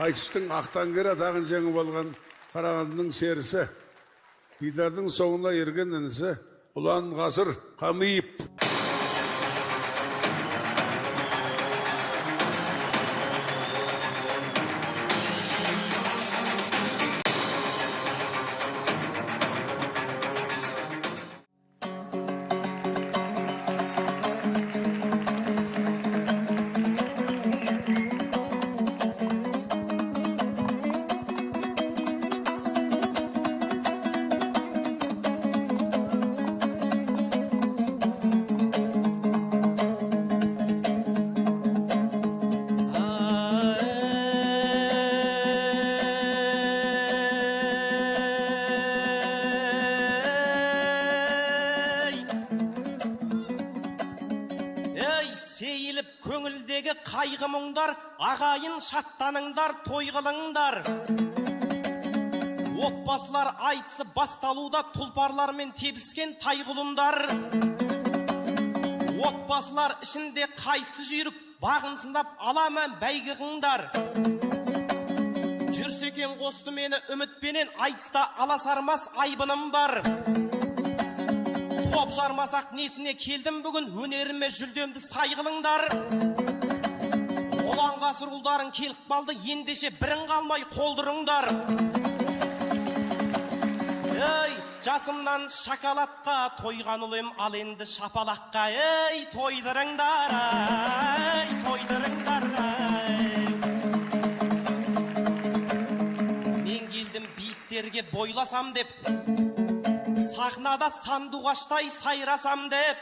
айтыстың ақтаңгер атағын жеңіп алған Қарағандының серісі, Дидардың соңына ерген інісі Ұлан Ғасыр Қамиев. Сейіліп көңілдегі қайғы мұңдар, ағайын шаттаныңдар, той қылыңдар. Отбасылар айтысы басталуда тұлпарлармен тебіскен тайғұлындар. Отбасылар ішінде қайсы жүйрік бағын сынап аламан бәйгі қыңдар. Жүрсекен қосты мені үмітпенен айтыста аласармас айбыным бар. Топ жармасақ несіне келдім бүгін, өнеріме жүлдемді сайғылыңдар. Ұлан Ғасыр ұлдарын келіп қалды, ендеше бірін қалмай қолдырыңдар. Ей, жасымнан шоколадқа тойған ұлым, ал енді шапалаққа. Ей, тойдырыңдар, ай, тойдырыңдар, ай. Мен келдім биіктерге бойласам деп, сахнада сандуғаштай сайрасам деп.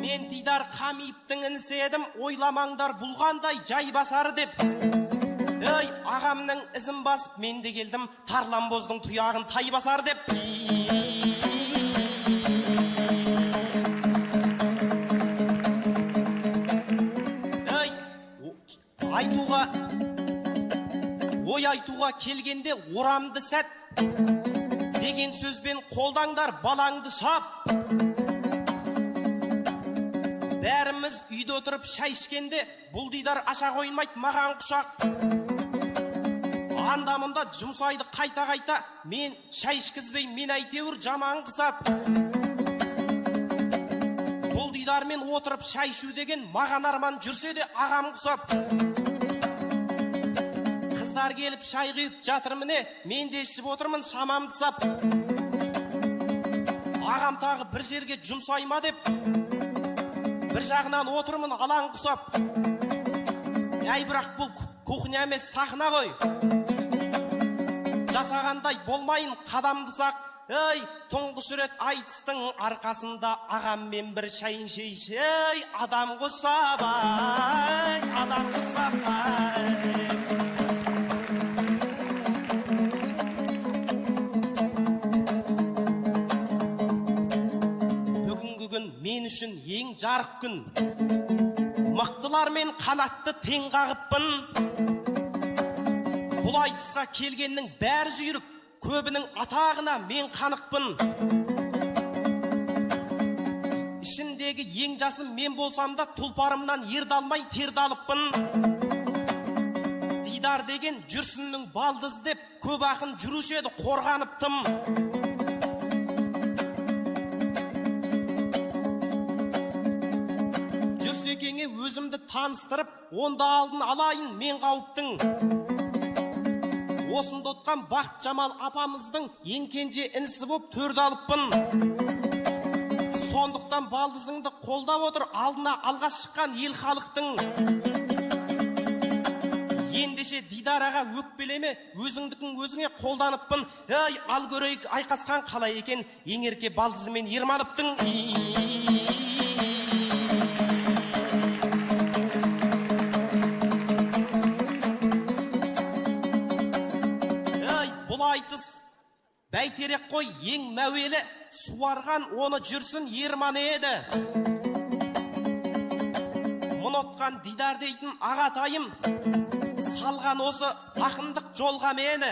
Мен Дидар Қамиевтің інісі едім, ойламаңдар бұл қандай жай басар деп. Ей, ағамның ізін басып мен де келдім, Тарланбоздың тұяғын тай басар деп. Ей, ой айтуға келгенде орамды сәт деген сөзбен қолдаңдар балаңды шап. Бәріміз үйде отырып шай ішкенде бұл Дидар аша қоймайды маған құшақ. Анда-мұнда жұмсайды қайта-қайта, мен шай ішкізбей мен әйтеуір жаман қысат. Бұл Дидармен отырып шай ішу деген маған арман, жүрсе де ағам құсап. Қыздар келіп шай құйып жатыр міне, мен де ішіп отырмын шамамды сап. Ағам тағы бір жерге жұмсайма деп, бір жағынан отырмын алаң құсап. Әй, бірақ бұл кухня емес сахна ғой. Жасағандай болмайын қадамды сақ. Ей, тұңғыш рет айтыстың арқасында ағаммен бір шайын шейші. Ей, адам құсап, ай, адам құсап, ай. Мен үшін ең жарық күн, мықтылармен қанатты тең қағыппын. Бұл айтысқа келгеннің бәрі жүйрік, көбінің атағына мен қанықпын. Ішіндегі ең жасым мен болсам да, тұлпарымнан ерді алмай терді алыппын. Дидар деген жүрсіннің балдыз деп, көп ақын жүруші еді қорғаныптым. Жүрсекеңе өзімді таныстырып, онда алдын алайын мен қауіптің. Осында отқан Бақыт Жамал апамыздың ең кенже інісі боп төрді алыппын. Сондықтан балдызыңды қолдап отыр, алдына алғаш шыққан ел халықтың. Ендеше Дидар аға өкпелеме, өзіңдікін өзіңе қолданыппын. Ей, ал көрейік айқасқан қалай екен, еңерке балдызымен ермалыптың. Айтыс бәйтерек қой ең мәуелі, суарған оны жүрсін ерман еді. Мұнотқан Дидар дейтін ағатайым, салған осы ақындық жолға мені.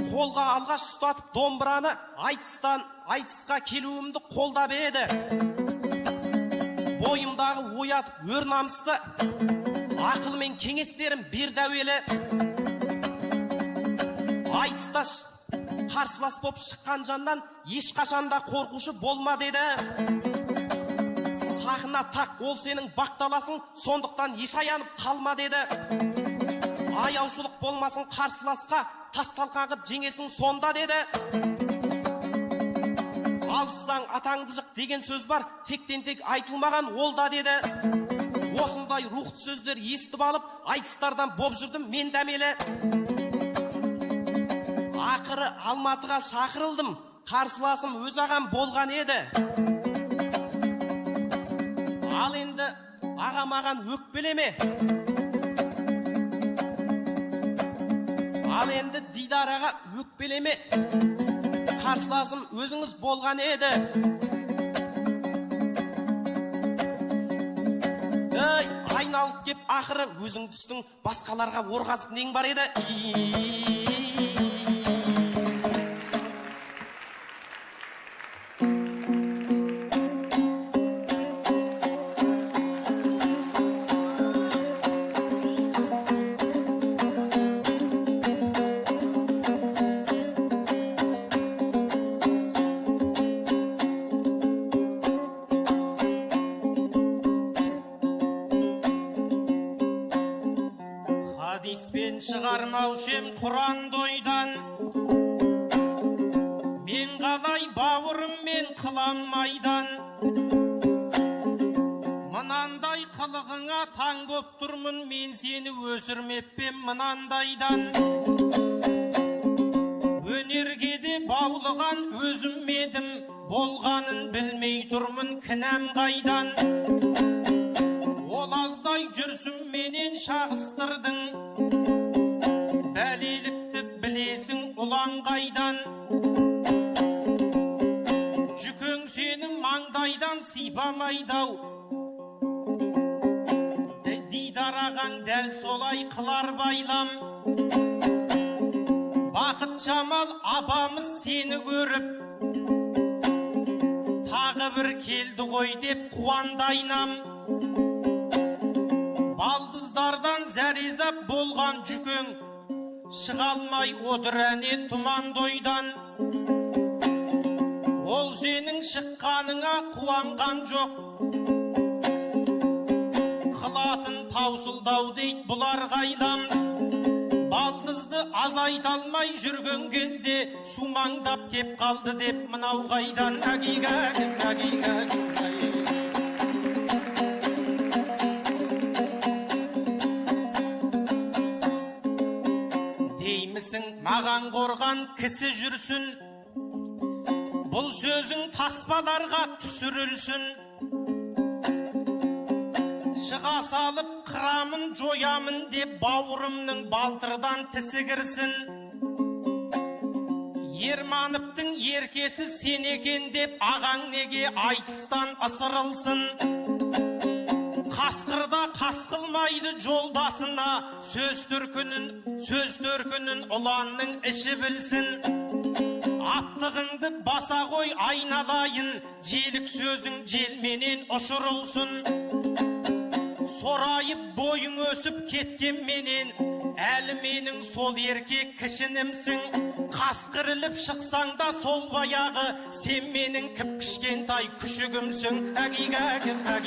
Қолға алғаш ұстатып домбыраны, айтысқа келуімді қолдап еді. бойымдағы оятып өр намысты ақыл мен кеңестерім берді әуелі. Айтыста қарсылас боп шыққан жаннан ешқашанда қорқушы болма деді. Сағына тақ, ол сенің бақталасың, сондықтан еш аянып қалма деді. Аяушылық болмасын қарсыласқа, тасталқан қып жеңесің сонда деді. Алыссаң атаңды жық деген сөз бар, тектен тек айтылмаған ол да деді. Осындай рухты сөздер естіп алып, айтыстардан боп жүрдім мен дәмелі. Ақыры Алматыға шақырылдым, қарсыласым өз ағам болған еді. Ал енді ағам аған өкпелеме. Ал енді Дидар аға өкпелеме. Қарсыласым өзіңіз болған еді. Айналып кеп ақыры өзің түстің, басқаларға орғазып нең бар еді. Хадиспен шығармаушем Құранды ойдан, мен қалай бауырыммен қылам майдан. Мынандай қылығыңа таң боп тұрмын, мен сені өсірмеппен мынандайдан. Өнергеде баулыған өзім медім, болғанын білмей тұрмын, кінәм қайдан. Ол аздай жүрсім менен шағыстырдың, бәлелікті білесің ұлан қайдан. Жүкең сені маңдайдан сипамайдау, Дидар ағаң дәл солай қылар байлам. Бақыт Жамал апамыз сені көріп, тағы бір келді ғой деп қуандайнам. Балдыздардан зәрезап болған жүкең, шығалмай отыр әне тұмандойдан. Ол сенің шыққаныңа қуанған жоқ, қылатын таусылдау дейт бұлар қайлам. Балдызды азайталмай жүрген кезде, сумаңдап кеп қалды деп мынау қайдан. Маған қорған кісі жүрсін, бұл сөзің таспаларға түсірілсін. Шыға салып қырамын жоямын деп бауырымның балтырдан тісі кірсін. Ермановтың еркесі сен екен деп ағаң неге айтыстан ысырылсын. Қасқырда қасқылмайды жолдасына, сөз төркінін ұланның іші білсін. Аттығыңды баса қой айналайын, желік сөзің желменен ұшырылсын. Сорайып бойың өсіп кеткен менен, әлі менің сол еркек кішінімсің. Қасқырылып шықсаң да сол баяғы, сен менің кіп кішкентай күшігімсің. Әгигәгім ай.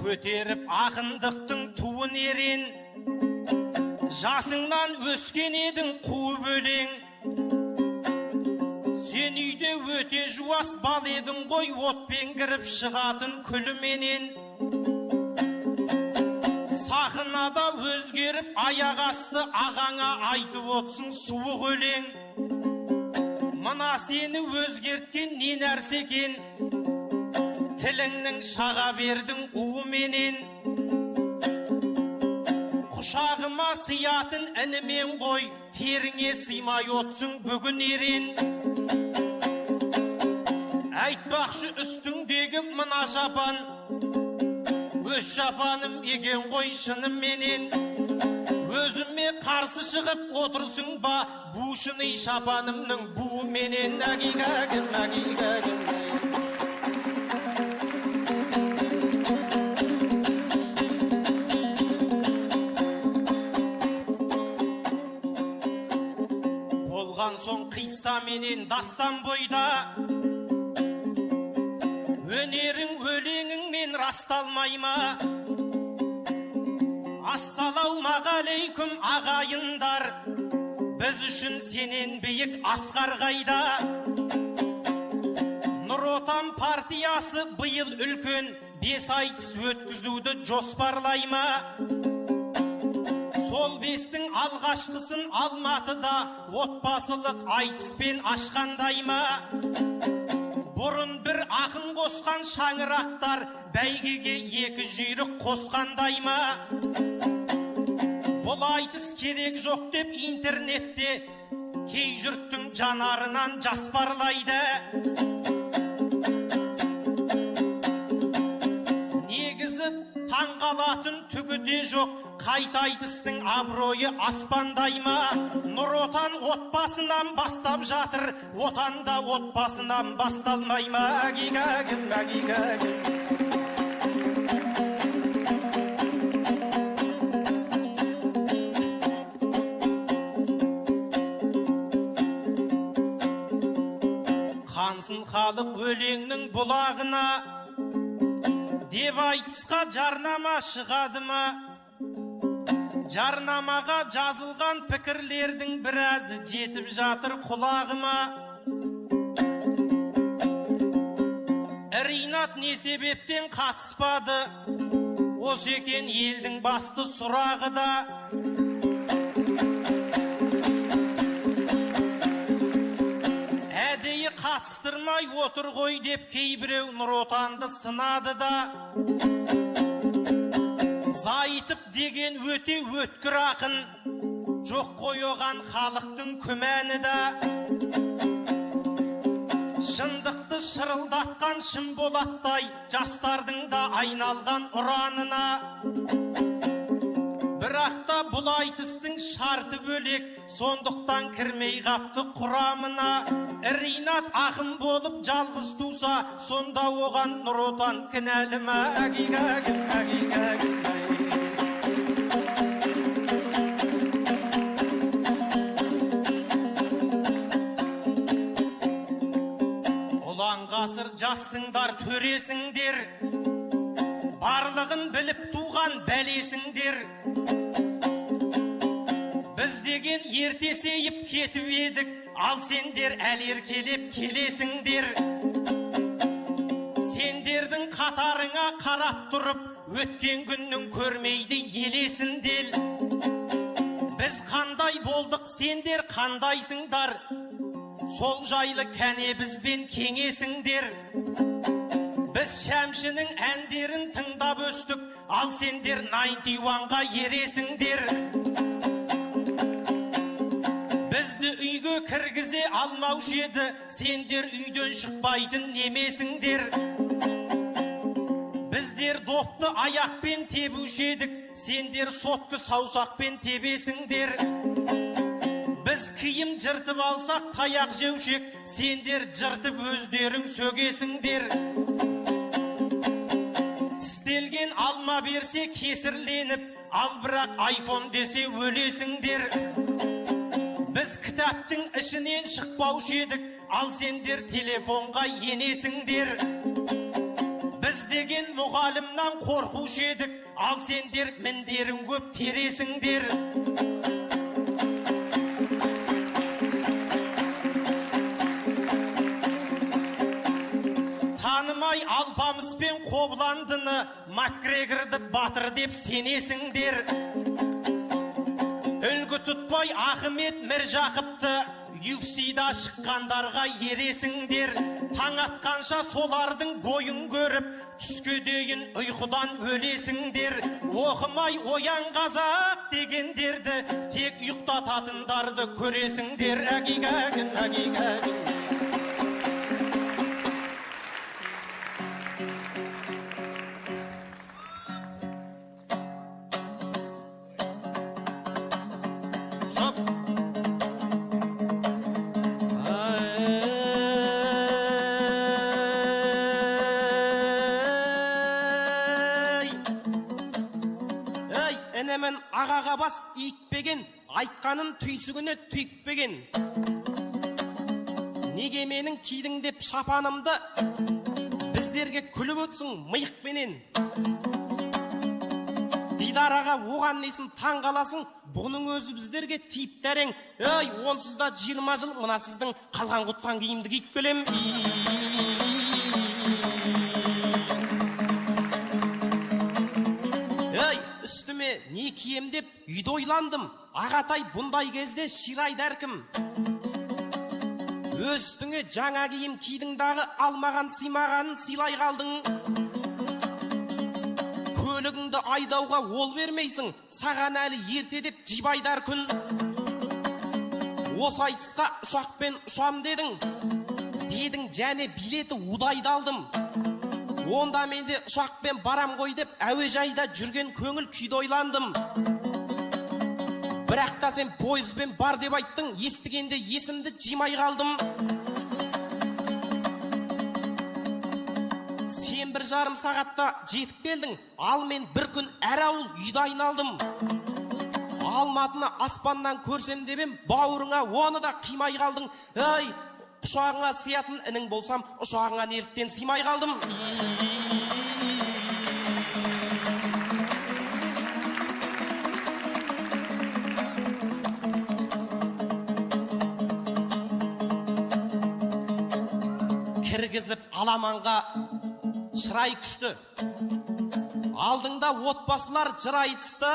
Көтеріп ақындықтың туын ерен, жасыңнан өскен едің қуып өлең. Сен үйде өте жуас бал едің ғой, отпен кіріп шығатын күліменен. Сахнада өзгеріп аяқ асты ағаңа айтып отсың суық өлең. Мына сені өзгерткен не нәрсе екен, тіліңнің шаға бердің уыменен. Құшағыма сиятын інімен қой, теріңе сыймай отсың бүгін ерен. Айтпақшы үстіңдегі мына жапан, өз жапаным еген ғой шынымен. өзіме қарсы шығып отырсың ба, бушыны шапанымның буыменен әгигәгім, әгигәгім. Болған соң қисса менен дастан бойда, өнерің өлеңіңмен расталмай ма? Ассалаумағалейкум ағайындар, біз үшін сенен биік асқар қайда? Нұр Отан партиясы биыл үлкен 5 айтыс өткізуді жоспарлай ма? Сол 5-тің алғашқысын Алматыда отбасылық айтыспен ашқандай ма? Бұрын бір ақын қосқан шаңырақтар бәйгеге 2 жүйрік қосқандай ма? Бұл айтыс керек жоқ деп интернетте кей жұрттың жанарынан жас парлайды. Негізі таңғалатын түгі де жоқ, қайта айтыстың абыройы аспандай ма? Нұр Отан отбасынан бастап жатыр, отанда отбасынан басталмай ма? Әгигәгім, әгигәгім. Қансын халық өлеңнің бұлағына, деп айтысқа жарнама шығады ма? Жарнамаға жазылған пікірлердің біразы жетіп жатыр құлағыма. Ринат не себептен қатыспады, осы екен елдің басты сұрағы да. Әдейі қатыстырмай отыр ғой деп кейбіреу Нұр Отанды сынады да. Зайтып деген өте өткір ақын, жоқ қой оған халықтың күмәні да. Шындықты шырылдатқан шын болаттай жастардың да айналған ұранына. Бірақ та бұл айтыстың шарты бөлек, сондықтан кірмей қапты құрамына. Ринат ақын болып жалғыз туса, сонда оған Нұр Отан кінәлі ма? Әгигәгім, әгигәгім. Ғасыр жассыңдар, төресіңдер, барлығын біліп туған бәлесіңдер. Біз деген ертесейіп кетіп едік, ал сендер әлеркелеп келесіңдер. Сендердің қатарыңа қарап тұрып, өткен күннің көрмейді елесіндел. Біз қандай болдық, сендер қандайсыңдар? Сол жайлы кәне бізбен кеңесіңдер. Біз Шәмшінің әндерін тыңдап өстік, ал сендер 91-ға ересіңдер. Бізді үйге кіргізе алмаушы еді, сендер үйден шықпайтын немесіңдер. Біздер допты аяқпен тебуші едік, сендер сотқы саусақпен тебесіңдер. Біз киім жыртып алсақ таяқ жеушек, сендер жыртып өздерің сөгесіңдер. Тістелген алма берсе кесірленіп, ал бірақ айфон десе өлесіңдер. Біз кітаптың ішінен шықпаушы едік, ал сендер телефонға енесіңдер. Біз деген мұғалімнан қорқушы едік, ал сендер міндерің көп тересіңдер. Танымай Алпамыспен Қобландыны, Макгрегорды батыр деп сенесіңдер. Үлгі тұтпай Ахмет Міржақыпты UFC-да шыққандарға ересіңдер. Таң атқанша солардың бойын көріп, түске дейін ұйқыдан өлесіңдер. Оқымай оян қазақ дегендерді, тек ұйықтататындарды көресіңдер. Әгигәгім, әгигәгім. бас иікпеген, айтқанын түйсігіне түйікпеген. Неге менің кидің деп шапанымды, біздерге күліп өтсің миықпенен. Дидараға оған несін таң қаласың, бұның өзі біздерге тиіп дәрең. Ей, онсыз да 20 жыл мына сіздің қалған құтқан киімді киіп келем. Ей, үстіме не кием деп үйді ойландым. Ағатай бұндай кезде ширайды әркім. Өстіңе жаңа киім кидің-дағы алмаған сыймағанын сыйлай қалдың. Көлігіңді айдауға ол бермейсің, саған әлі ерте деп жибайдар күн. Осы айтысқа ұшақпен ұшам дедің, және билеті удайды алдым. Онда менде ұшақпен барам ғой деп әуежайда жүрген көңіл күйді ойландым. Бірақ та сен пойызбен бар деп айттың, естігенде есімді жимай қалдым. Сен 1,5 сағатта жетіп келдің, ал мен бір күн әр ауыл үйді айналдым. Алматыны аспаннан көрсем дебем, бауырыңа оны да қимай қалдың. Ей, ұшағыңа сиятын інің болсам, ұшағыңа неліктен сыймай қалдым. Кіргізіп аламанға шырай күшті, алдыңда отбасылар жыр айтысты.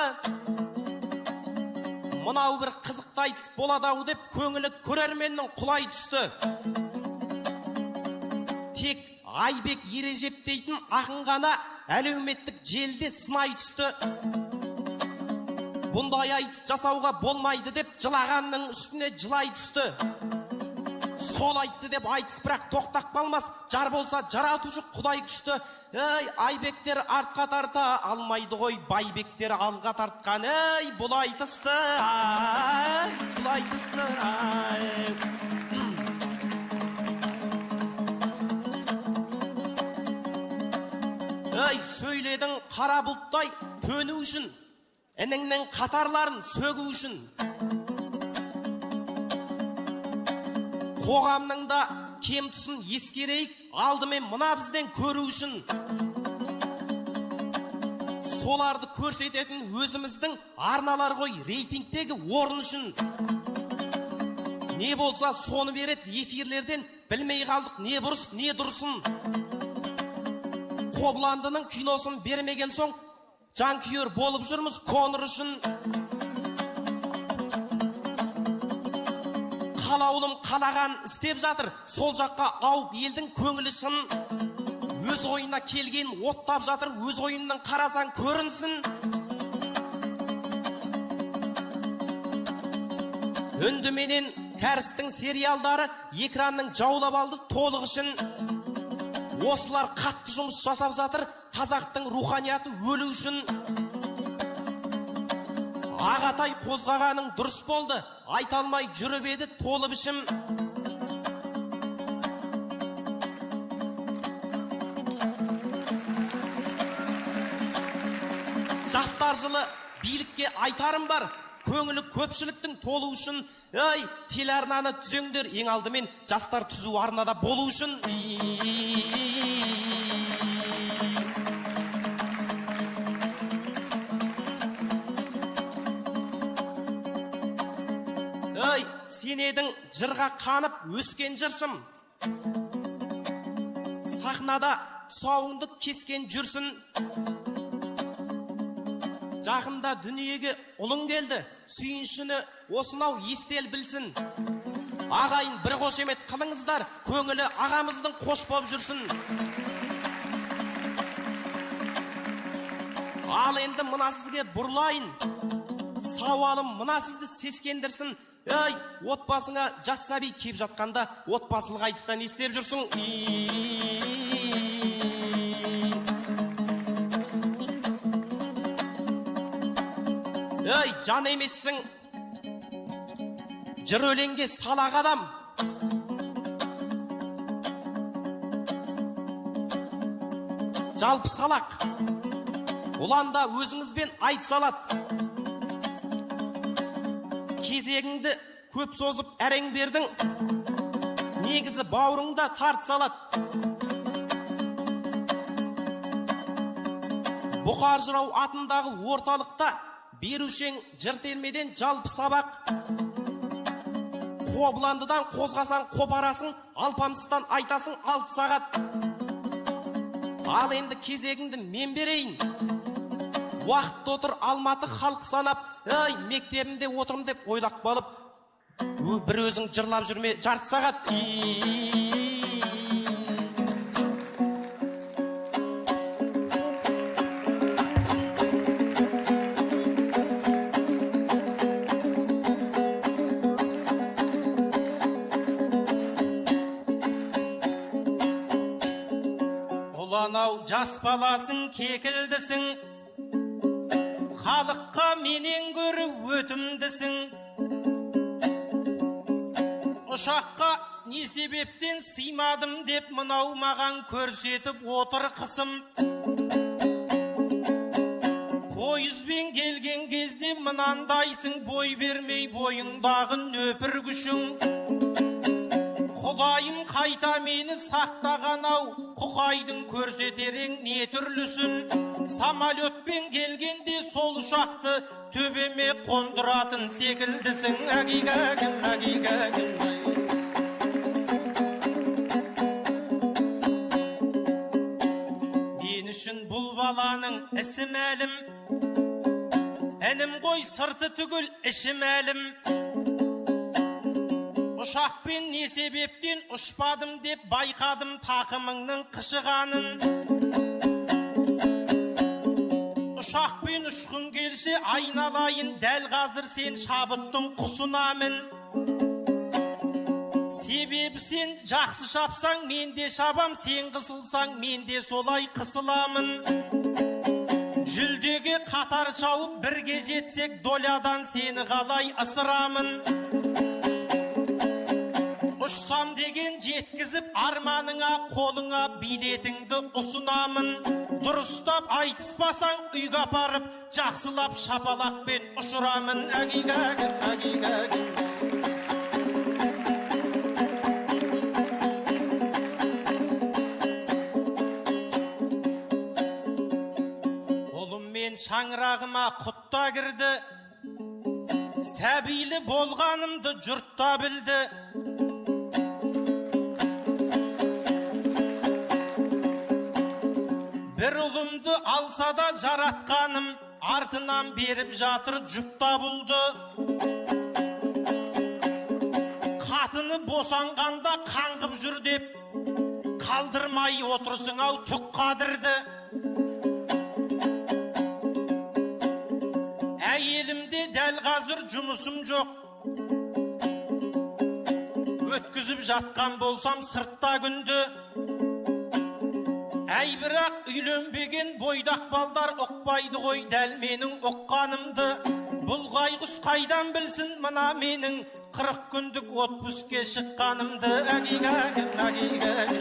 Мынау бір қызықты айтыс болады-ау деп көңілі көрерменнің құлай түсті. Тек Айбек Ережеп дейтін ақын ғана әлеуметтік желіде сынай түсті. Бұндай айтыс жасауға болмайды деп жылағанның үстіне жылай түсті. Сол айтты деп айтыс бірақ тоқтақ қалмас, жар болса жаратушы Құдай күшті. Ей, Айбектер артқа тарта алмайды ғой, Байбектер алға тартқан. Ей, бұл айтысты, бұл айтысты. Ей, сөйледің қара бұлттай төну үшін, ініңнің қатарларын сөгу үшін. Қоғамның да кем тұсын ескерейік, алдымен мына бізден көру үшін. Соларды көрсететін өзіміздің арналар ғой, рейтингтегі орын үшін. Не болса соны берет эфирлерден, білмей қалдық не бұрыс, не дұрысын. Қобландының киносын бермеген соң, жанкүйер болып жүрміз коныр үшін. Қалаулым қалаған істеп жатыр, сол жаққа ауып елдің көңілі шын. Өз ойына келген оттап жатыр, өз ойынның қарасан көрінсін. Үндіменен кәрістің сериалдары экранның жаулап алды толық үшін. Осылар қатты жұмыс жасап жатыр, қазақтың руханияты өлу үшін. Ағатай қозғағаның дұрыс болды, айталмай жүріп еді толы бішім. Жастар жылы билікке айтарым бар, көңілі көпшіліктің толу үшін. Ей, телеарнаны түзеңдер, ең алдымен жастар түзу арнада болу үшін. Ей, сен едің жырға қанып өскен жыршым. Сахнада тұсауыңды кескен жүрсін. Жақында дүниеге ұлың келді, сүйіншіні осынау естел білсін. Ағайын бір қошемет қылыңыздар, көңілі ағамыздың қош боп жүрсін. Ал енді мына сізге бұрлайын, сауалым мына сізді сескендірсін. Ей, отбасыңа жас сәби кеп жатқанда, отбасылық айтыста не істеп жүрсің? Ей, жан емессің, жыр өлеңге салақ адам. Жалпы салақ, ұланда өзіңізбен айт салат. кезегіңді көп созып әрең бердің, негізі бауырыңда тарт салат. Бұқар жырау атындағы орталықта берушең жыр термеден жалпы сабақ. Қобыландыдан қозғасаң қопарасың, алпамыстан айтасың 6 сағат. Ал енді кезегіңді мен берейін. Уақытты отыр Алматы халық санап, мектебімде отырым деп ойлап қалып, бір өзің жырлап жүрме жарты сағат. Анау жас баласың кекілдісің, халыққа менен гөрі өтімдісің. Ұшаққа не себептен сыймадым деп мынау маған көрсетіп отыр қысым. Пойызбен келген кезде мынандайсың, бой бермей бойыңдағы нөпір күшің. Құдайым қайта мені сақтаған ау, құқайдың көрсетерең не түрлісін. Самолетпен келгенде сол ұшақты төбеме қондыратын секілдісің. Әгигәгім, әгигәгім. Мен үшін бұл баланың ісі мәлім, інім ғой сырты түгіл іші мәлім. Ұшақпен не себептен ұшпадым деп байқадым тақымыңның қышығанын. Ұшақпен ұшқын келсе айналайын, дәл қазір сен шабыттың құсынамын. Себебі сен жақсы шапсаң мен де шабам, сен қысылсаң мен де солай қысыламын. Жүлдеге қатар шауып бірге жетсек долядан сені қалай ысырамын. Ұшсам деген жеткізіп арманыңа, қолыңа билетіңді ұсынамын. Дұрыстап айтыспасаң үйге апарып, жақсылап шапалақпен ұшырамын. Әгигәгім, әгигәгім. Ұлым мен шаңырағыма құтта кірді, сәбилі болғанымды жұртта білді. Бір ұлымды алса да жаратқаным, артынан беріп жатыр жұпта бұлды. Қатыны босанғанда қаңғып жүр деп, қалдырмай отырсың ау түк қадірді. Әйелімде дәл қазір жұмысым жоқ, өткізіп жатқан болсам сыртта күнді. Әй бірақ үйленбеген бойдақ балдар ұқпайды ғой дәл менің ұққанымды. Бұл қайғыс қайдан білсін мына менің 40 күндік отпуске шыққанымды. Әгигәгім, әгигәгім.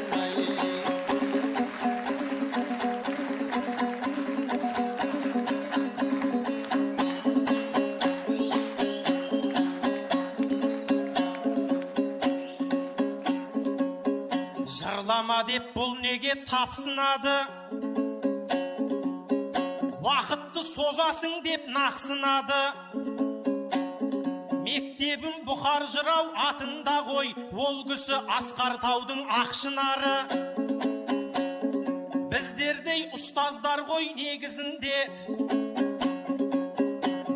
Жырлама деп бұл неге тапсынады, уақытты созасың деп нақсынады. Мектебім Бұқар жырау атында ғой, ол кісі Асқар таудың ақшынары. Біздердей ұстаздар ғой негізінде,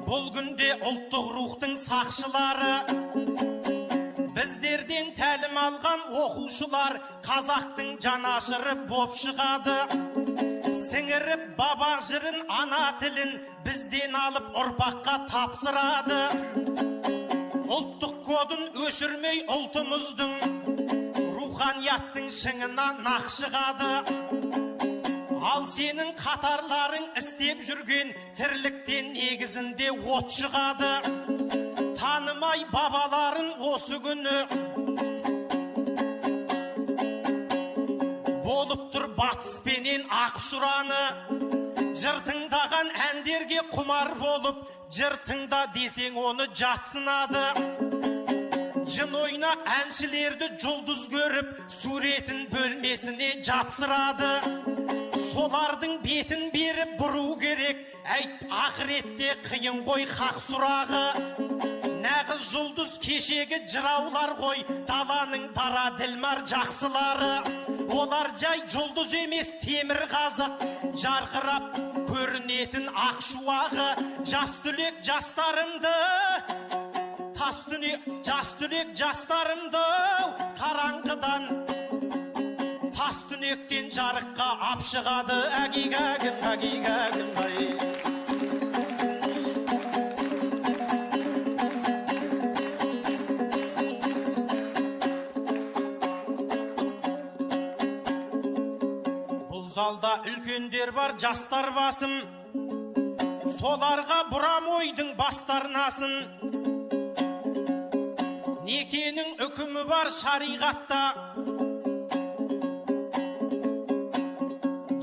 бұл күнде ұлттық рухтың сақшылары. Біздерден тәлім алған оқушылар қазақтың жанашыры боп шығады. Сіңіріп баба жырын, ана тілін бізден алып ұрпаққа тапсырады. Ұлттық кодын өшірмей ұлтымыздың, руханияттың шыңына нақ шығады. Ал сенің қатарларың істеп жүрген тірліктен негізінде от шығады. Танымай бабаларын осы күні болып тұр батыспенен ақ ұшыраны. жыр тыңдаған әндерге құмар болып, жыр тыңда десең оны жатсынады. Жын ойнақ әншілерді жұлдыз көріп, суретін бөлмесіне жапсырады. Солардың бетін беріп бұру керек, әйт ақыретте қиын ғой хақ сұрағы. Нағыз жұлдыз кешегі жыраулар ғой, даланың дара ділмар жақсылары. Олар жай жұлдыз емес темір қазық, жарқырап көрінетін ақ шуағы. Жас түлек жастарымды, жас түлек жастарымды, қараңғыдан тас түнектен жарыққа апшығады. Әгигәгім, әгигәгім, ай. Бұл залда үлкендер бар, жастар басым, соларға бұрам ойдың бастарынасын. Некенің үкімі бар шариғатта,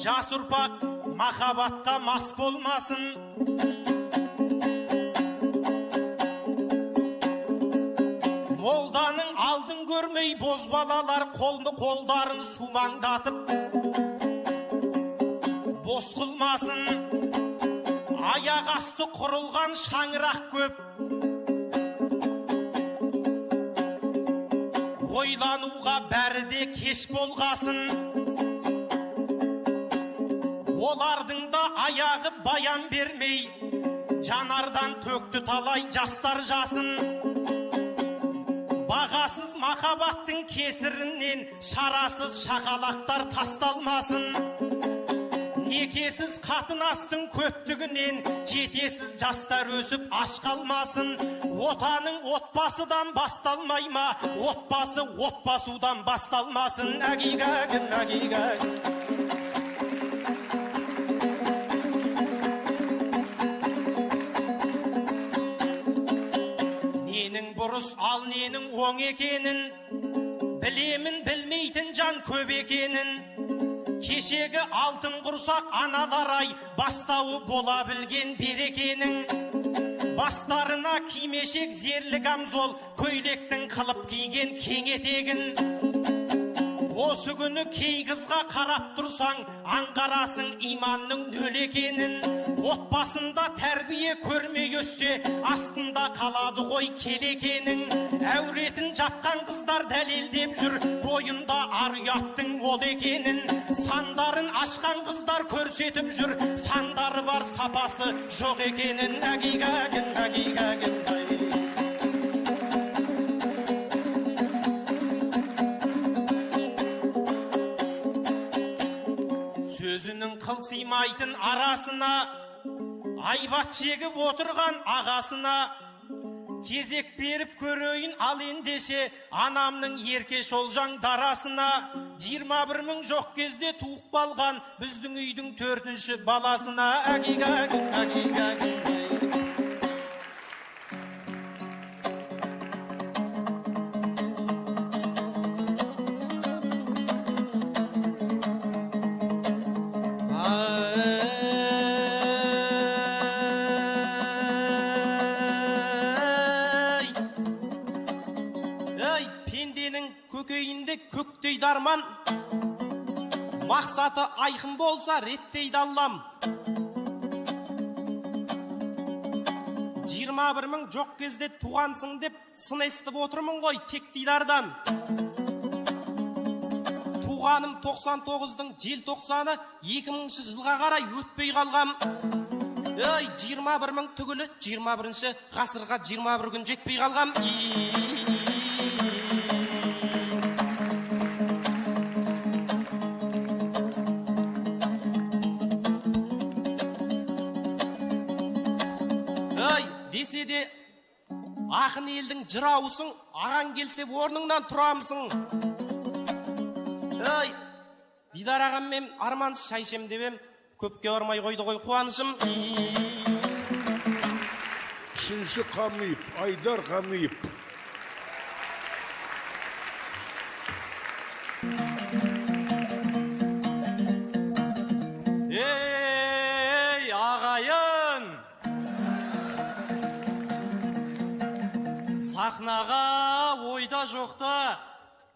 жас ұрпақ махаббатқа мас болмасын. Молданың алдын көрмей бозбалалар қолдарын сумаңдатып бос қылмасын. Аяқ асты құрылған шаңырақ көп, ойлануға бәрі де кеш болғасын. Олардың да аяғы баян бермей, жанардан төкті талай жастар жасын. Бағасыз махаббаттың кесірінен шарасыз шақалақтар тасталмасын. Некесіз қатынастың көптігінен жетесіз жастар өсіп аш қалмасын. Отаның отбасыдан басталмай ма, отбасы отбасудан басталмасын. Әгигәгім, әгигәгім. Ненің бұрыс, ал ненің оң екенін, білемін білмейтін жан көп екенін. Кешегі алтын құрсақ аналар-ай, бастауы бола білген берекенің. Бастарына кимешек зерлі камзол, көйлектің қылып киген кең етегін. Осы күні кей қызға қарап тұрсаң, аңғарасың иманның нөл екенін. Отбасында тәрбие көрмей өссе, астында қалады ғой келекенің. Әуретін жапқан қыздар дәлелдеп жүр, бойында ар ұяттың ол екенін. Сандарын ашқан қыздар көрсетіп жүр, сандары бар сапасы жоқ екенін. Әгигәгім, әгигәгім, сөзінің қылсимайтын арасына, айбат шегіп отырған ағасына, кезек беріп көрейін ал ендеше анамның еркеш олжаң дарасына. 21 мың жоқ кезде туып қалған біздің үйдің 4-ші баласына. Әгигәгім, әгигәгім. Көктейді арман, мақсаты айқын болса реттейді Аллам. 21 мың жоқ кезде туғансың деп сын естіп отырмын ғой тек дидардан. Туғаным 99-дың желтоқсаны 2000 жылға қарай өтпей қалғам. 21 мың түгілі 21-ші ғасырға 21 күн жетпей қалғам. Десе де ақын елдің жыраусың, аған келсе орныңнан тұрамсың. Дидар ағам мен армансыз шай ішем деп ем, көпке бармай қойды ғой қуанышым. Үшінші Қамиып, Айдар Қамиып. ойда жоқта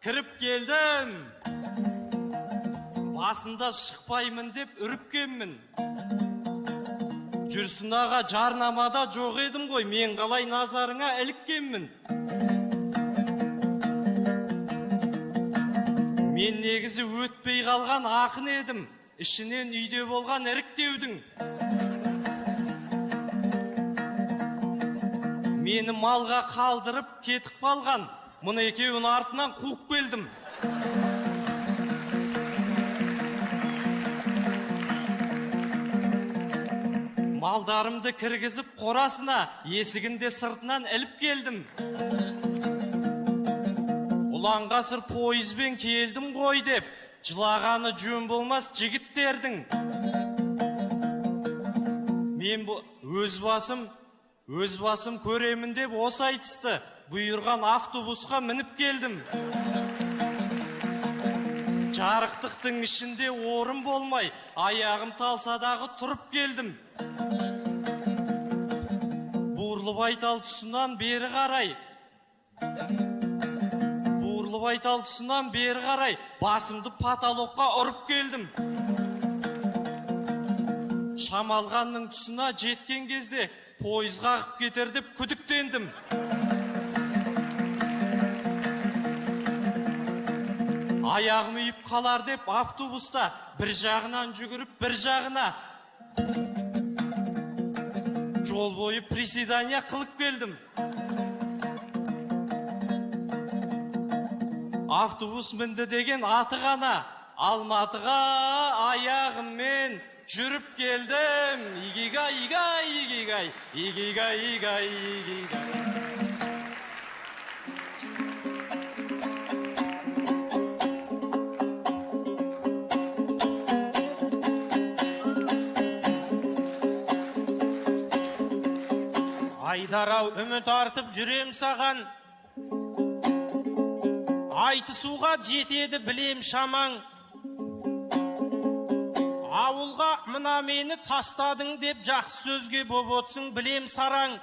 кіріп келдім. Басында шықпаймын деп үріккенмін. Жүрсін аға, жарнамада жоқ едім ғой, мен қалай назарыңа іліккенмін. Мен негізі өтпей қалған ақын едім, ішінен үйде болған іріктеудің. Мені малға қалдырып кетіп қалған, мұны екеуін артынан қуып келдім. Малдарымды кіргізіп қорасына, есігінде сыртынан іліп келдім. Ұланғасыр пойызбен келдім ғой деп, жылағаны жөн болмас жігіттердің. Мен өз басым көремін деп осы айтысты, бұйырған автобусқа мініп келдім. Жарықтықтың ішінде орын болмай, аяғым талсадағы тұрып келдім. Буырлыбайтал тұсынан бері қарай, басымды потолокқа ұрып келдім. Шамалғанның тұсына жеткен кезде, пойызға ағып кетер деп күдіктендім. Аяғым үйіп қалар деп автобуста бір жағынан жүгіріп, бір жағына жол бойы приседания қылып келдім. Автобус мінді деген аты ғана, Алматыға аяғыммен жүріп келдім. Игигай, игай, игигай, игигай, игай, игигай. Айдарау үміт артып жүрем саған, айтысуға жетеді білем шамаң. Ауылға мына мені тастадың деп жақсы сөзге боп отсың білем сараң.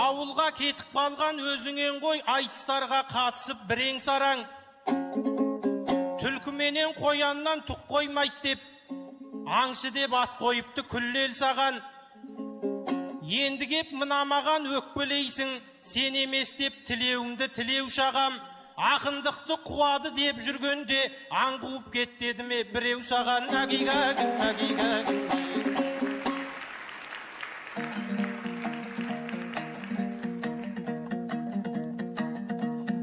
Ауылға кетіп қалған өзіңен ғой, айтыстарға қатысып бірең сараң. Түлкіменен қояннан тұқ қоймайды деп, аңшы деп ат қойыпты күллел саған. Енді кеп мынамаған өкпелейсің, сен емес деп тілеуімді тілеу шағам. Ақындықты қуады деп жүргенде, аң қуып кеттеді ме біреу саған. Агигаг.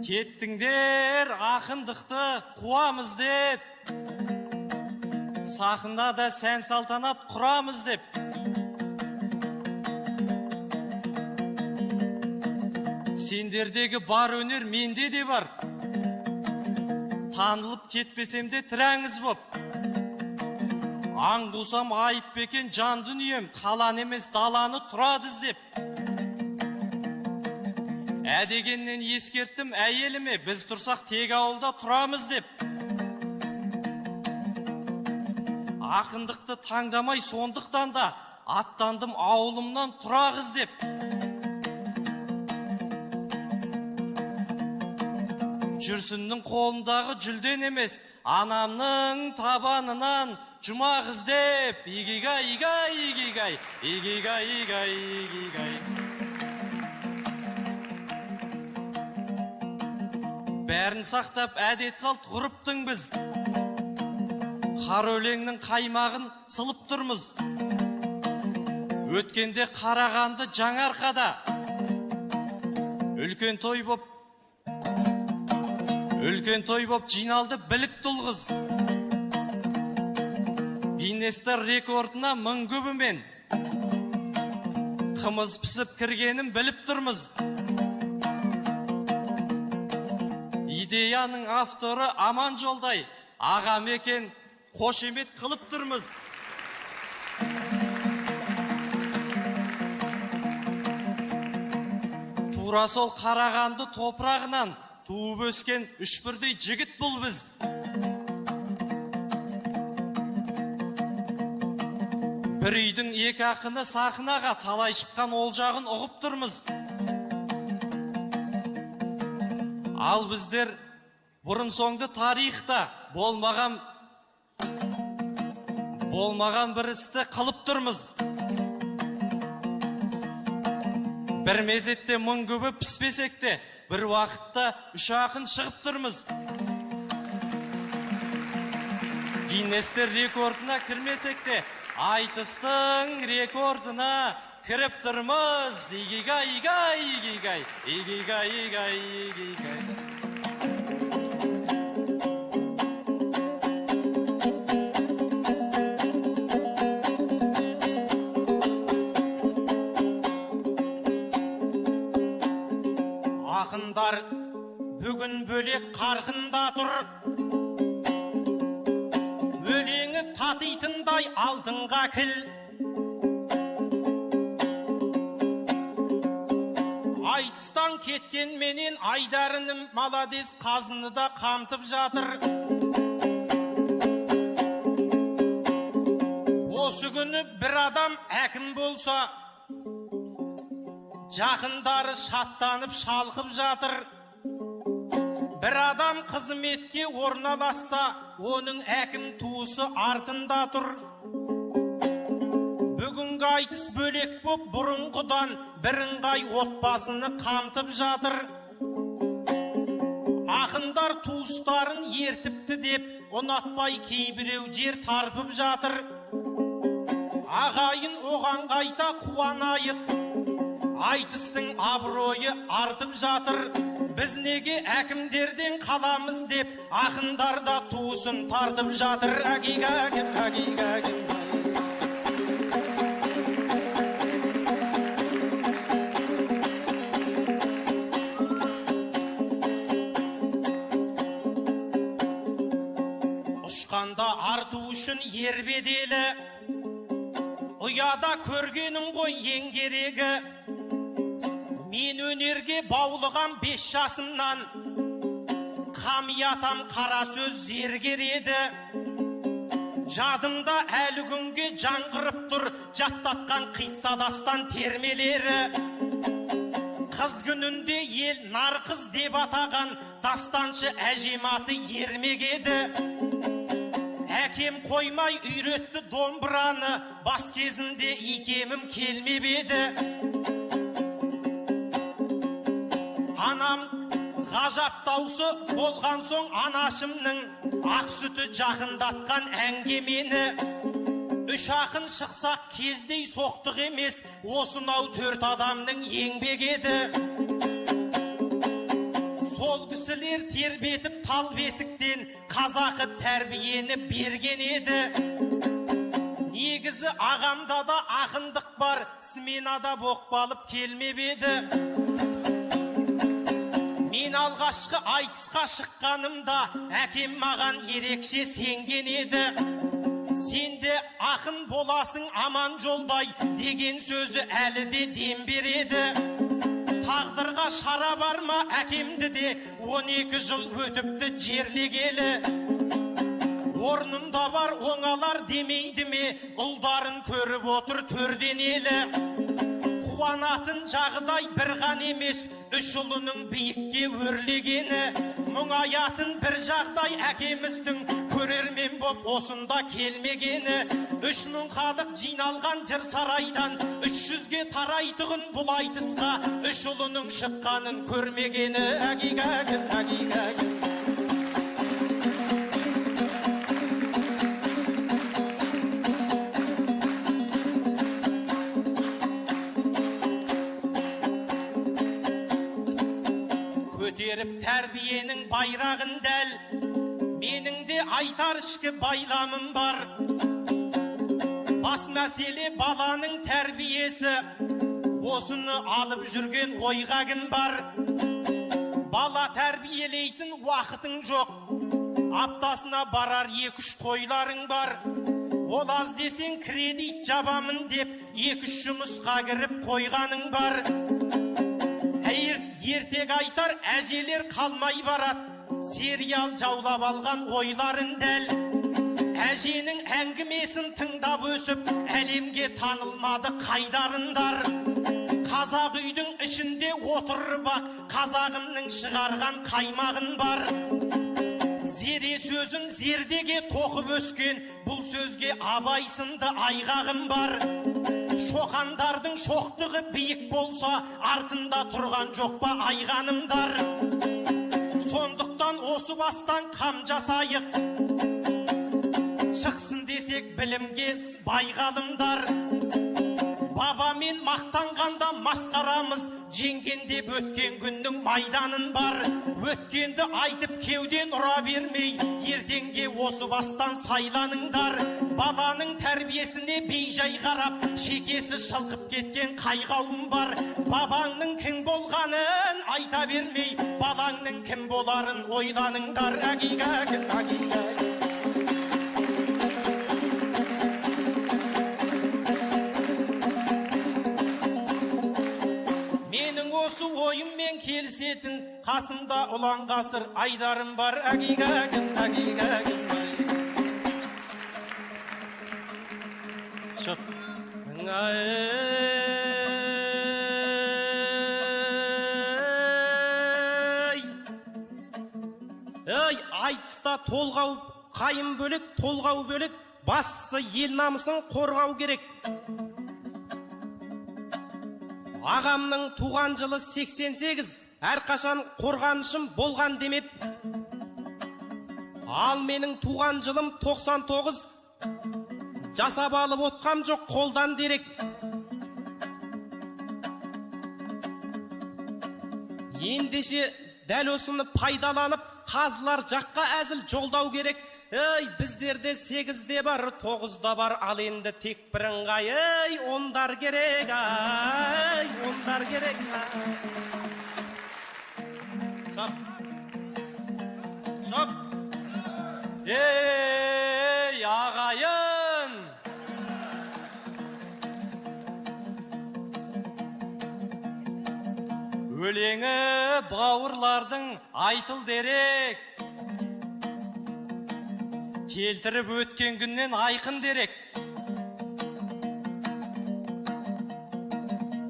Кеттіңдер ақындықты қуамыз деп, сахнада сән салтанат құрамыз деп. Сендердегі бар өнер менде де бар. Танылып кетпесем де тірәңіз боп. Аң қусам айып бекен жан дүнием, қалан емес даланы тұрады іздеп. Әдегеннен ескерттім әйеліме, біз тұрсақ тек ауылда тұрамыз деп. Ақындықты таңдамай сондықтан да, аттандым ауылымнан тұрағыз деп. Жүрсіннің қолындағы жүлден емес, анамның табанынан жұмақ іздеп. Игигай, игай, игигай, игигай, игай, игигай. Бәрін сақтап әдет салт ғұрыптың біз, қар өлеңнің қаймағын сылып тұрмыз. Өткенде Қарағанды Жаңарқада үлкен той боп жиналды білік тұлғыз. Гиннестер рекордына 1000 көбімен қымыз пісіп кіргенін біліп тұрмыз. Идеяның авторы Аман Жолдай, ағам екен, қошемет қылып тұрмыз. Тура сол Қарағанды топырағынан туып өскен үш бірдей жігіт бұл біз. Бір үйдің екі ақыны сахнаға талай шыққан ол жағын ұғып тұрмыз. Ал біздер бұрын соңды тарихта болмаған бір істі қылып тұрмыз. Бір мезетте мың көбі піспесек те, бір уақытта үш ақын шығып тұрмыз. Гиннестер рекордына кірмесек те, айтыстың рекордына кіріп тұрмыз. Игигай, игай, игигай, игигай, игай, игигай. Ақындар бүгін бөлек қарқында тұр, өлеңі татитындай алдыңға кіл. Айтыстан кеткен менен Айдарыным маладес қазыны да қамтып жатыр. Осы күні бір адам әкім болса, жақындары шаттанып шалқып жатыр. Бір адам қызметке орналасса, оның әкім туысы артында тұр. Бүгінгі айтыс бөлек боп бұрынғыдан бірыңғай отбасыны қамтып жатыр. Ақындар туыстарын ертіпті деп, ұнатпай кейбіреу жер тарпып жатыр. Ағайын оған қайта қуанайық, айтыстың абыройы артып жатыр. Біз неге әкімдерден қаламыз деп, ақындар да туысын тартып жатыр. Әгигәгім, әгигәгім. Ұшқанда арту үшін ер беделі, ұяда көргенің ғой ең керегі. Мен өнерге баулыған 5 жасымнан, қамиятам қара сөз зергер еді. Жадымда әлі күнге жаңғырып тұр, жаттатқан қисса дастан термелері. Қыз күнінде ел нарқыз деп атаған дастаншы әжем аты Ермек еді. Әкем қоймай үйретті домбыраны, бас кезінде икемім келмеп еді. Анам ғажап даусы болған соң анашымның ақ сүті жақындатқан әңгемені. Үш ақын шықсақ кездей соқтық емес, осынау 4 адамның еңбек еді. Сол кісілер тербетіп тал бесіктен қазақы тәрбиені берген еді. Негізі ағамда да ақындық бар, сменада боқпалып келмеп еді. Мен алғашқы айтысқа шыққанымда әкем маған ерекше сенген еді. Сенде ақын боласың аман жолдай деген сөзі әлі де дем береді. Тағдырға шара бар ма әкемді де 12 жыл өтіпті жерлегелі. Орнында бар оңалар демейді ме, ұлдарын көріп отыр төрденелі. Қуанатын жағдай бір ған емес, 3 ұлының биікке өрлегені. Мұңаятын бір жағдай әкеміздің көрермен боп осында келмегені. 3000 халық жиналған жыр сарайдан 300-ге тарайтығын бұл айтысқа 3 ұлының шыққанын көрмегені. Әгигәгім, әгигәгім. Көтеріп тәрбиенің байрағын дәл, менің де айтар ішкі байламым бар. Бас мәселе баланың тәрбиесі, осыны алып жүрген ойға кім бар? Бала тәрбиелейтін уақытың жоқ, аптасына барар 2-3 тойларың бар. Ол аз десең кредит жабамын деп 2-3 жұмысқа кіріп қойғаның бар. Ертек айтар әжелер қалмай барат, сериал жаулап алған ойларын дәл. Әженің әңгімесін тыңдап өсіп, әлемге танылмады қайдарындар. қазақ үйдің ішінде отырып ақ қазағымның шығарған қаймағын бар. Зере сөзін зердеге тоқып өскен, бұл сөзге Абай сынды айғағым бар. Шоқандардың шоқтығы биік болса, артында тұрған жоқ па айғанымдар. Сондықтан осы бастан қам жасайық, шықсын десек білімге бай ғалымдар. Бабамен мақтанғанда масқарамыз, жеңгенде өткен күннің майданын бар. Өткенді айтып кеуден ұра бермей, ертеңге осы бастан сайланыңдар. Баланың тәрбиесіне бейжай қарап, шекесі шылқып кеткен қайғауым бар. Бабаңның кім болғанын айта бермей, балаңның кім боларын ойланыңдар. Осы ойыммен келісетін, қасымда ұлан ғасыр айдарым бар. Айтыста толғау қайым бөлек, толғау бөлек, бастысы ел намысын қорғау керек. Ағамның туған жылы 88, әрқашан қорғанышым болған демеп. Ал менің туған жылым 99, жасап алып отқам жоқ қолдан дерек. Ендеше дәл осыны пайдаланып, қазылар жаққа әзіл жолдау керек. Біздерде 8-де бар, 9-да бар, ал енді тек бірыңғай. Ондар керек, ондар керек. Шап. Ағайын! Өлеңі бауырлардың айтыл дерек, келтіріп өткен күннен айқын дерек.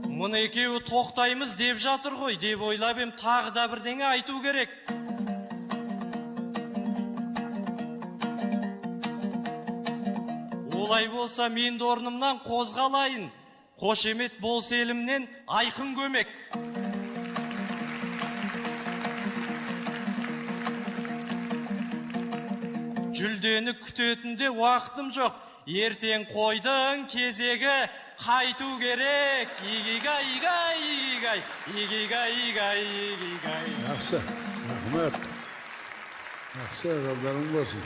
Мұны екеуі тоқтаймыз деп жатыр ғой, деп ойлап ем, тағы да бірдеңе айту керек. Олай болса мен де орнымнан қозғалайын, қошемет болса елімнен айқын көмек. Жүлдені күтетінде уақытым жоқ, ертең қойдың кезегі қайту керек. Игигай. Жақсы, рахмет. Жақсы, жалдарың болсын.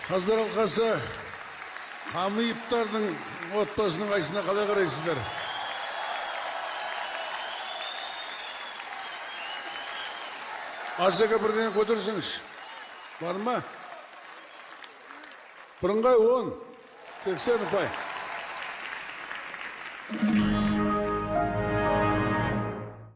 Қаздар алқасы, Хамиевтардың отбасының қайсына қалай қарайсыздар? Азыға бірден көтерсіңіз. Бар ма? Бірыңғай 10, 80 ұпай.